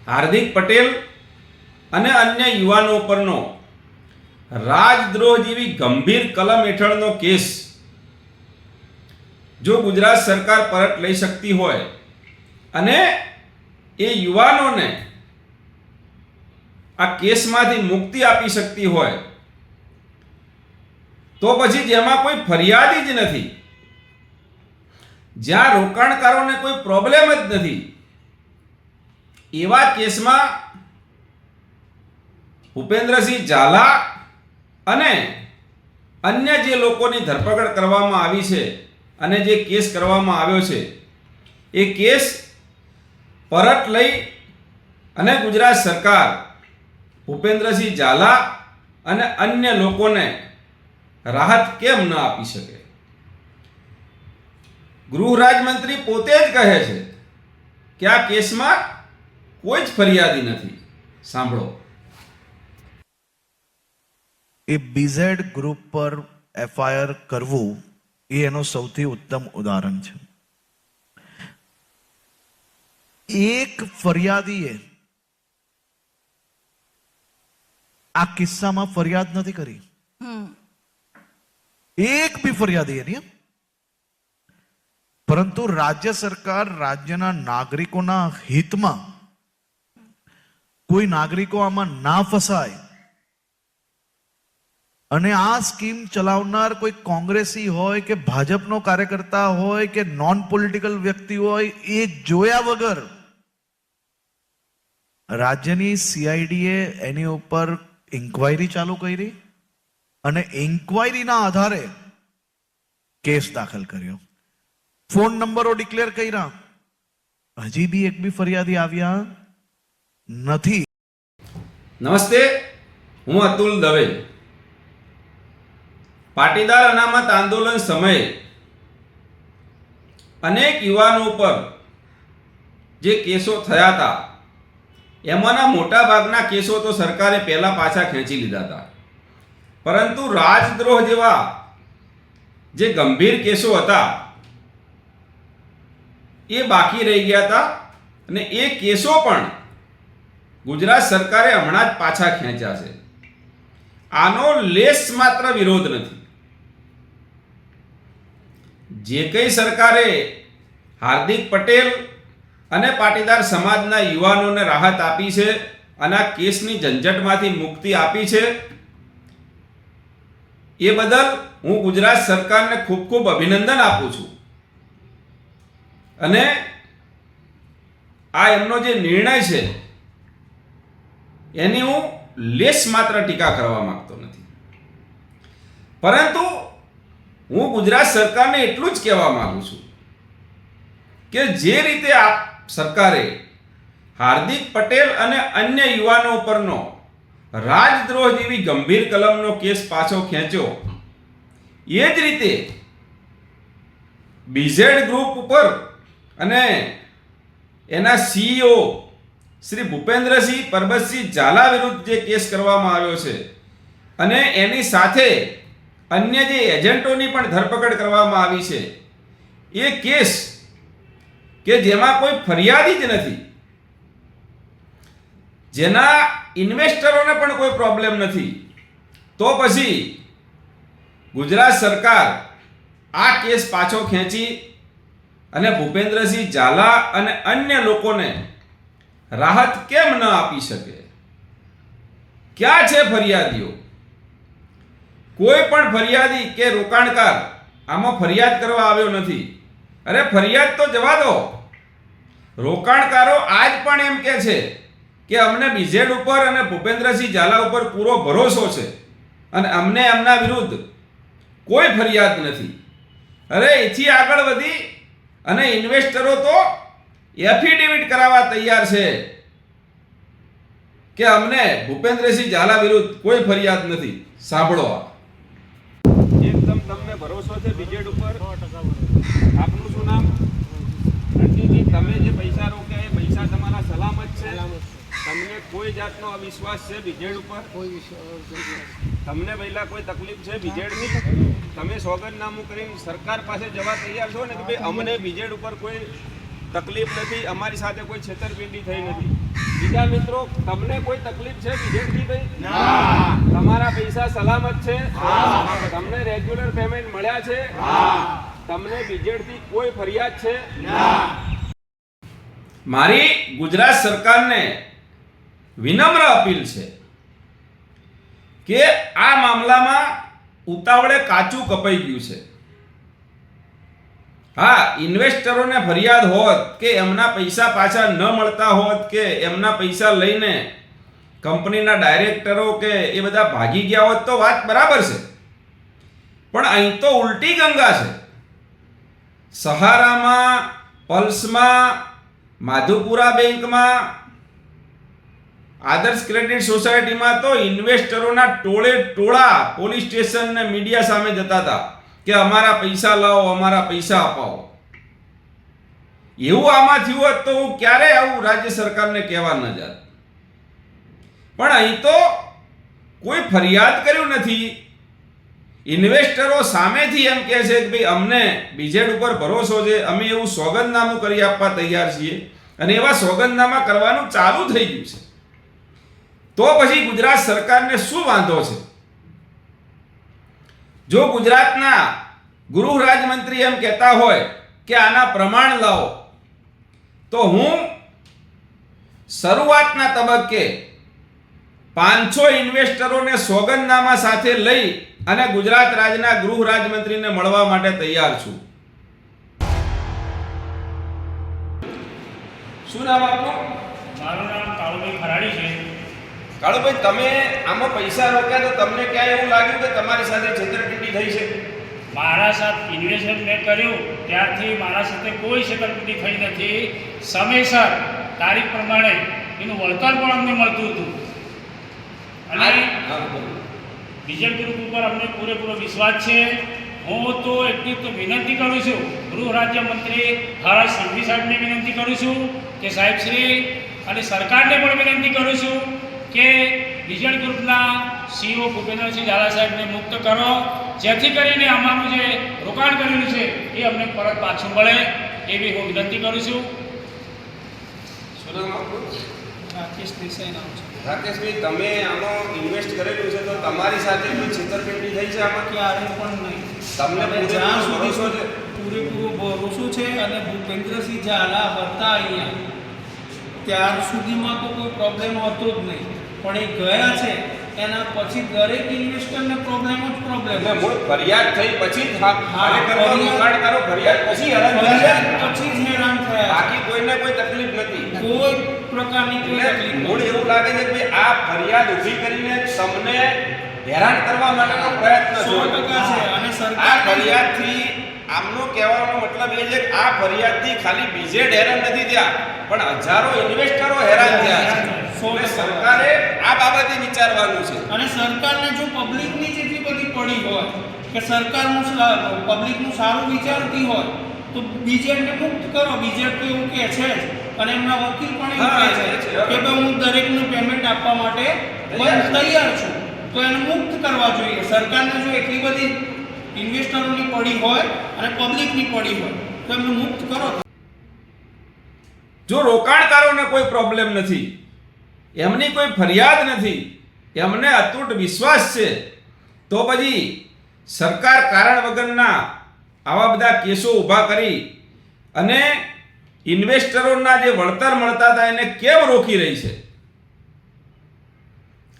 હાર્દિક પટેલ અને અન્ય યુવાનો પરનો રાજદ્રોહ જેવી ગંભીર કલમ હેઠળનો કેસ જો ગુજરાત સરકાર પરત લઈ શકતી હોય અને એ યુવાનોને આ કેસમાંથી મુક્તિ આપી શકતી હોય તો પછી જેમાં કોઈ ફરિયાદી જ નથી, જ્યાં રોકાણકારોને કોઈ પ્રોબ્લેમ જ નથી, એવા કેસમાં ભૂપેન્દ્રસિંહ ઝાલા અને અન્ય જે લોકોની ધરપકડ કરવામાં આવી છે અને જે કેસ કરવામાં આવ્યો છે એ કેસ પરત લઈ અને ગુજરાત સરકાર ભૂપેન્દ્રસિંહ ઝાલા અને અન્ય લોકોને રાહત કેમ ન આપી શકે? ગૃહ રાજ્યમંત્રી પોતે જ કહે છે કે આ કેસમાં કોઈ જ ફરિયાદી નથી. સાંભળો. એ બીઝેડ ગ્રુપ પર એફઆઈઆર કરવું એ એનો સૌથી ઉત્તમ ઉદાહરણ છે. એક ફરિયાદીએ આ કિસ્સામાં ફરિયાદ નથી કરી. એક બી ફરિયાદી નહીં, પરંતુ રાજ્ય સરકાર રાજ્યના નાગરિકોના હિતમાં કોઈ નાગરિકો આમાં ના ફસાય અને આ સ્કીમ ચલાવનાર કોઈ કોંગ્રેસી હોય કે ભાજપનો કાર્યકર્તા હોય કે નોન પોલિટિકલ વ્યક્તિ હોય એ જોયા વગર રાજ્યની સીઆઈડીએ એની ઉપર ઇન્ક્વાયરી ચાલુ કરી અને ઇન્ક્વાયરીના આધારે કેસ દાખલ કર્યો. ફોન નંબરો ડિક્લેર કર્યા. હજી બી એક બી ફરિયાદી આવ્યા નથી. નમસ્તે, હું અતુલ દવે. પાટીદાર અનામત આંદોલન સમયે અનેક યુવાનો પર જે કેસો થયા હતા એમાંના મોટા ભાગના કેસો તો સરકારે પહેલા પાછા ખેંચી લીધા હતા, પરંતુ રાજદ્રોહ જેવા જે ગંભીર કેસો હતા એ બાકી રહી ગયા હતા અને એ કેસો પણ ગુજરાત સરકારે હમણાં જ પાછા ખેંચ્યા છે. આનો લેશ માત્ર વિરોધ નથી. જે કંઈ સરકારે હાર્દિક પટેલ અને પાટીદાર સમાજના યુવાનોને રાહત આપી છે અને આ કેસની ઝંઝટમાંથી મુક્તિ આપી છે એ બદલ હું ગુજરાત સરકારને ખૂબ ખૂબ અભિનંદન આપું છું. અને આ એમનો જે નિર્ણય છે એની હું લેશ માત્ર ટીકા કરવા માંગતો નથી, પરંતુ હું ગુજરાત સરકારને એટલું જ કહેવા માંગુ છું કે જે રીતે આ સરકારે હાર્દિક પટેલ અને અન્ય યુવાનો પરનો રાજદ્રોહ જેવી ગંભીર કલમનો કેસ પાછો ખેંચ્યો, એ જ રીતે બીઝેડ ગ્રુપ ઉપર અને એના સીઈઓ શ્રી ભૂપેન્દ્રસિંહ પરબતસિંહ ઝાલા વિરુદ્ધ જે કેસ કરવામાં આવ્યો છે અને એની સાથે અન્ય જે એજન્ટોની પણ ધરપકડ કરવામાં આવી છે, એ કેસ કે જેમાં કોઈ ફરિયાદી જ નથી, જેના ઇન્વેસ્ટરોને પણ કોઈ પ્રોબ્લેમ નથી, તો પછી ગુજરાત સરકાર આ કેસ પાછો ખેંચી અને ભૂપેન્દ્રસિંહ ઝાલા અને અન્ય લોકોને રાહત કેમ ન આપી શકે? ક્યાં છે ફરિયાદીઓ? કોઈ પણ ફરિયાદી કે રોકાણકાર આમાં ફરિયાદ કરવા આવ્યો નથી. અરે ફરિયાદ તો જવા દો, રોકાણકારો આજ પણ એમ કહે છે કે અમને બીઝેડ ઉપર અને ભૂપેન્દ્રસિંહ ઝાલા ઉપર પૂરો ભરોસો છે અને અમને એમના વિરુદ્ધ કોઈ ફરિયાદ નથી. અરે એથી આગળ વધી અને ઇન્વેસ્ટરો તો એફિડેવિટ કરાવવા તૈયાર છે કે અમને ભૂપેન્દ્રસિંહ ઝાલા વિરુદ્ધ કોઈ ફરિયાદ નથી. સાંભળો. એકદમ તમને ભરોસો છે બીજેડ ઉપર? આપનું શું નામ? રણજીતજી, તમે જે પૈસા રોક્યા એ પૈસા તમારા સલામત છે? તમને કોઈ જાતનો અવિશ્વાસ છે બીજેડ ઉપર? કોઈ વિશ્વાસ? તમને પહેલા કોઈ તકલીફ છે બીજેડની? તમે સોગંદનામું કરીને સરકાર પાસે જવા તૈયાર છો ને કે ભાઈ અમને બીજેડ ઉપર કોઈ તકલીફ નથી, અમારી સાથે કોઈ છેતરપિંડી થઈ નથી. બીજા મિત્રો, તમને કોઈ તકલીફ છે બીજેપી ભાઈ? તમારા પૈસા સલામત છે? તમને રેગ્યુલર પેમેન્ટ મળ્યા છે? તમને બીજેપી કોઈ ફરિયાદ છે? મારી ગુજરાત સરકારને વિનમ્ર અપીલ છે કે આ મામલામાં ઉતાવળે કાચું કપાઈ ગયું છે. હા, ઇન્વેસ્ટરોને ફરિયાદ હોત કે એમના પૈસા પાછા ન મળતા હોત કે એમના પૈસા લઈને કંપનીના ડાયરેક્ટરો કે એ બધા ભાગી ગયા હોત તો વાત બરાબર છે. પણ અહીં તો ઉલટી ગંગા છે. સહારામાં, પલ્સમાં, માધુપુરા બેંકમાં, આદર્શ ક્રેડિટ સોસાયટીમાં તો ઇન્વેસ્ટરોના ટોળે ટોળા પોલીસ સ્ટેશન ને મીડિયા સામે જતા હતા કે અમારા પૈસા લાવો, અમારા પૈસા અપાવો. એવું આમાં થયું હોત તો હું ક્યારે આવું રાજ્ય સરકારને કહેવા ન જાત. પણ અહીં તો કોઈ ફરિયાદ કર્યું નથી. ઇન્વેસ્ટરો સામેથી એમ કહે છે કે ભાઈ અમને બીજેડ ઉપર ભરોસો છે, અમે એવું સોગંદનામું કરી આપવા તૈયાર છીએ, અને એવા સોગંદનામા કરવાનું ચાલુ થઈ ગયું છે. તો પછી ગુજરાત સરકારને શું વાંધો છે? જો ગુજરાતના ગૃહ રાજ્યમંત્રી એમ કહેતા હોય કે આના પ્રમાણ લાવો, તો હું શરૂઆતના તબક્કે 500 ઇન્વેસ્ટરોને સોગંદનામા સાથે લઈ અને ગુજરાત રાજ્યના ગૃહ રાજ્યમંત્રીને મળવા માટે તૈયાર છું. શું નામ આપનું? મારું નામ કાળુભાઈ ખરાડી છે. કાળુભાઈ, તમે આમાં પૈસા રોક્યા તો તમને ક્યાં એવું લાગ્યું કે તમારી સાથે છેતરપિંડી થઈ છે? મારા સાથે ઇન્વેસ્ટમેન્ટ મેં કર્યું ત્યારથી મારા સાથે કોઈ છેતરપિંડી થઈ નથી. સમયસર તારીખ પ્રમાણે એનું વળતર પણ અમને મળતું હતું. અને બીજેડ ગ્રુપ ઉપર અમને પૂરેપૂરો વિશ્વાસ છે. હું તો એટલી તો વિનંતી કરું છું, ગૃહ રાજ્યમંત્રી હર્ષ સંઘવી સાહેબને વિનંતી કરું છું કે સાહેબશ્રી અને સરકારને પણ વિનંતી કરું છું કે બીજેડ ગ્રુપના સીઈઓ ભૂપેન્દ્રસિંહ ઝાલા સાહેબને મુક્ત કરો, જેથી કરીને અમારું જે રોકાણ કરેલું છે એ અમને પરત પાછું મળે એવી હું વિનંતી કરું છું. શું નામ આપનું? રાકેશ દેસાઈ નામ છે. રાકેશભાઈ, તમે આમાં ઇન્વેસ્ટ કરેલું છે તો તમારી સાથે કોઈ છેતરપિંડી થઈ છે આમાં? ક્યારે પણ નહીં. તમને અને જ્યાં સુધી ભરોસો છે? પૂરેપૂરો ભરોસો છે. અને ભૂપેન્દ્રસિંહ ઝાલા હતા અહીંયા ત્યાર સુધીમાં તો કોઈ પ્રોબ્લેમ હતો જ નહીં. પણ એ ગયા છે એના પછી દરેક ઇન્વેસ્ટરને પ્રોબ્લેમ જ પ્રોબ્લેમ. એટલે મૂળ ફરિયાદ થઈ પછી જ ખરેખર તો ફરિયાદ- રોકાણકારો ફરિયાદ પછી હેરાન થયા છે. પછી જ હેરાન થયા. બાકી કોઈને કોઈ તકલીફ નથી. કોઈ પ્રકારની કોઈ એટલે તકલીફ મૂળ નથી. એવું લાગે છે કે આ ફરિયાદ ઊભી કરીને તમને હેરાન કરવા માટેનો પ્રયત્ન 100% છે. અને આ સરકાર ફરિયાદથી આમનો કહેવાનો મતલબ એ છે કે આ ફરિયાદથી ખાલી બીજેડ હેરાન નથી થયા, પણ હજારો ઇન્વેસ્ટરો હેરાન થયા છે. એટલે સરકારે આ બાબતે વિચારવાનું છે. અને સરકારને જો પબ્લિકની જેટલી બધી પડી હોય કે સરકારનું પબ્લિકનું સારું વિચારતી હોય તો બીજેડને મુક્ત કરો. બીજેડ તો એવું કહે છે જ, અને એમના વકીલ પણ એવું કહે છે કે ભાઈ હું દરેકનું પેમેન્ટ આપવા માટે તૈયાર છું, તો એને મુક્ત કરવા જોઈએ. સરકારને જો એટલી બધી ઇન્વેસ્ટરોની પડી હોય અને પબ્લિકની પડી હોય તો એમને મુક્ત કરો. જો રોકાણકારોને કોઈ પ્રોબ્લેમ નથી, એમની કોઈ ફરિયાદ નથી, એમને અતૂટ વિશ્વાસ છે, તો પછી સરકાર કારણ વગરના આવા બધા કેસો ઊભા કરી અને ઇન્વેસ્ટરોના જે વળતર મળતા હતા એને કેમ રોકી રહી છે?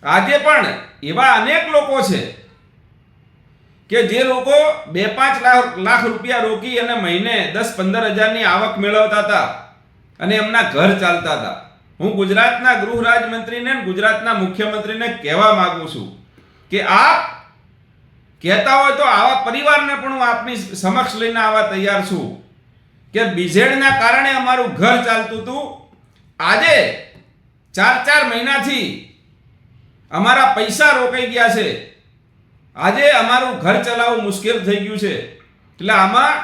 આજે પણ એવા અનેક લોકો છે કે જે લોકો 2-5 લાખ રૂપિયા રોકી અને મહિને 10-15 હજારની આવક મેળવતા હતા અને એમના ઘર ચાલતા હતા. હું ગુજરાતના ગૃહ રાજ્યમંત્રીને અને ગુજરાતના મુખ્યમંત્રીને કહેવા માંગુ છું કે આપ કહેતા હોય તો આવા પરિવારને પણ હું આપની સમક્ષ લઈને આવવા તૈયાર છું કે બીજેડના કારણે અમારું ઘર ચાલતું હતું, આજે 4 મહિનાથી અમારા પૈસા રોકાઈ ગયા છે, આજે અમારું ઘર ચલાવવું મુશ્કેલ થઈ ગયું છે. એટલે આમાં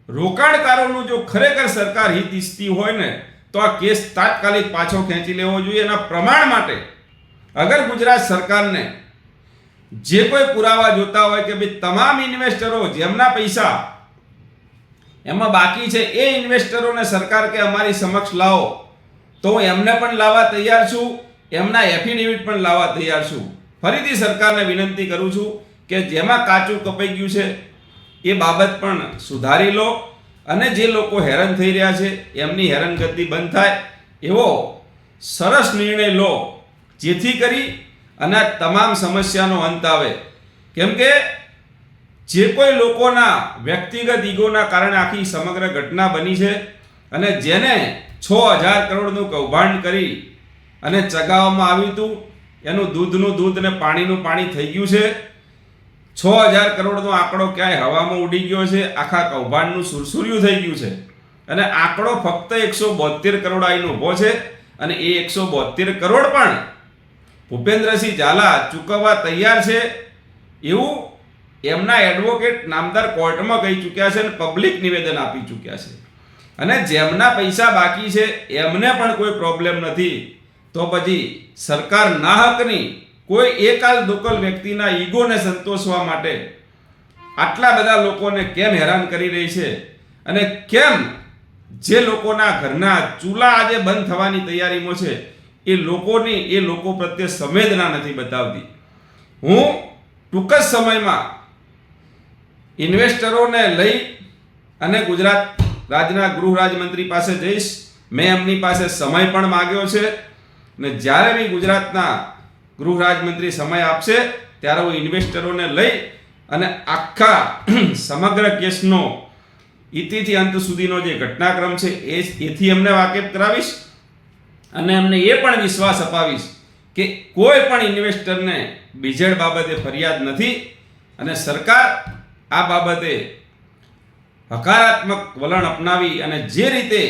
રોકાણકારોનું જો ખરેખર સરકાર હિત ઈચ્છતી હોય ને તો આ કેસ તાત્કાલિક પાછો ખેંચી લેવો જોઈએ. એના પ્રમાણ માટે અગર ગુજરાત સરકારને જે કોઈ પુરાવા જોતા હોય કે ભાઈ તમામ ઇન્વેસ્ટરો જેમના પૈસા એમાં બાકી છે એ ઇન્વેસ્ટરોને સરકાર કે અમારી સમક્ષ લાવો, તો હું એમને પણ લાવવા તૈયાર છું, એમના એફિડેવિટ પણ લાવવા તૈયાર છું. ફરીથી સરકારને વિનંતી કરું છું કે જેમાં કાચું કપાઈ ગયું છે એ બાબત પણ સુધારી લો અને જે લોકો હેરાન થઈ રહ્યા છે એમની હેરાનગતિ બંધ થાય એવો સરસ નિર્ણય લો, જેથી કરી અને આ તમામ સમસ્યાનો અંત આવે. કેમ કે જે કોઈ લોકોના વ્યક્તિગત ઈગોના કારણે આખી સમગ્ર ઘટના બની છે અને જેને 6000 કરોડનું કૌભાંડ કરી અને ચગાવવામાં આવ્યું હતું, એનું દૂધનું દૂધ અને પાણીનું પાણી થઈ ગયું છે. 6000 કરોડનો આંકડો ક્યાંય હવામાં ઉડી ગયો છે, આખા કૌભાંડનું સુરસુર્યું થઈ ગયું છે અને આંકડો ફક્ત 172 કરોડ આવીને ઊભો છે અને એ 172 કરોડ પણ ભૂપેન્દ્રસિંહ ઝાલા ચૂકવવા તૈયાર છે એવું એમના એડવોકેટ નામદાર કોર્ટમાં કહી ચૂક્યા છે અને પબ્લિક નિવેદન આપી ચૂક્યા છે. અને જેમના પૈસા બાકી છે એમને પણ કોઈ પ્રોબ્લેમ નથી, તો પછી સરકાર નાહકની કોઈ એકાલ દોકલ વ્યક્તિના ઈગોને સંતોષવા માટે આટલા બધા લોકોને કેમ હેરાન કરી રહી છે અને કેમ જે લોકોના ઘરના ચૂલા આજે બંધ થવાની તૈયારીમાં છે એ લોકો પ્રત્યે સંવેદના નથી બતાવતી. હું ટૂંક જ સમયમાં ઇન્વેસ્ટરોને લઈ અને ગુજરાત રાજ્યના ગૃહ રાજ્યમંત્રી પાસે જઈશ. મેં એમની પાસે સમય પણ માગ્યો છે અને જ્યારે બી ગુજરાતના ગૃહ રાજ્યમંત્રી સમય આપશે ત્યારે હું ઇન્વેસ્ટરોને લઈ અને આખા સમગ્ર કેસનો ઇતિથી અંત સુધીનો જે ઘટનાક્રમ છે એથી એમને વાકેફ કરાવીશ અને એમને એ પણ વિશ્વાસ અપાવીશ કે કોઈ પણ ઇન્વેસ્ટરને બીજેડ બાબતે ફરિયાદ નથી અને સરકાર આ બાબતે હકારાત્મક વલણ અપનાવી અને જે રીતે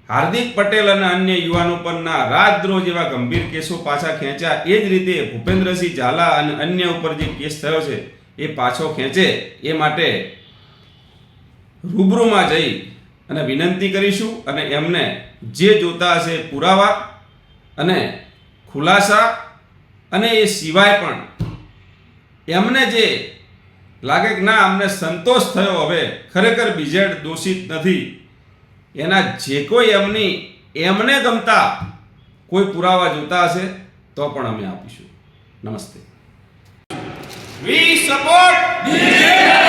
હાર્દિક પટેલ અને અન્ય યુવાનો પરના રાજદ્રોહ જેવા ગંભીર કેસો પાછા ખેંચ્યા, એ જ રીતે ભૂપેન્દ્રસિંહ ઝાલા અને અન્ય ઉપર જે કેસ થયો છે એ પાછો ખેંચે એ માટે રૂબરૂમાં જઈ અને વિનંતી કરીશું અને એમને જે જોતા હશે પુરાવા અને ખુલાસા અને એ સિવાય પણ એમને જે લાગે કે ના અમને સંતોષ થયો, હવે ખરેખર બીજેડ દોષિત નથી, એના જે કોઈ એમને ગમતા કોઈ પુરાવા જોતા હશે તો પણ અમે આપીશું. નમસ્તે. We support BJP.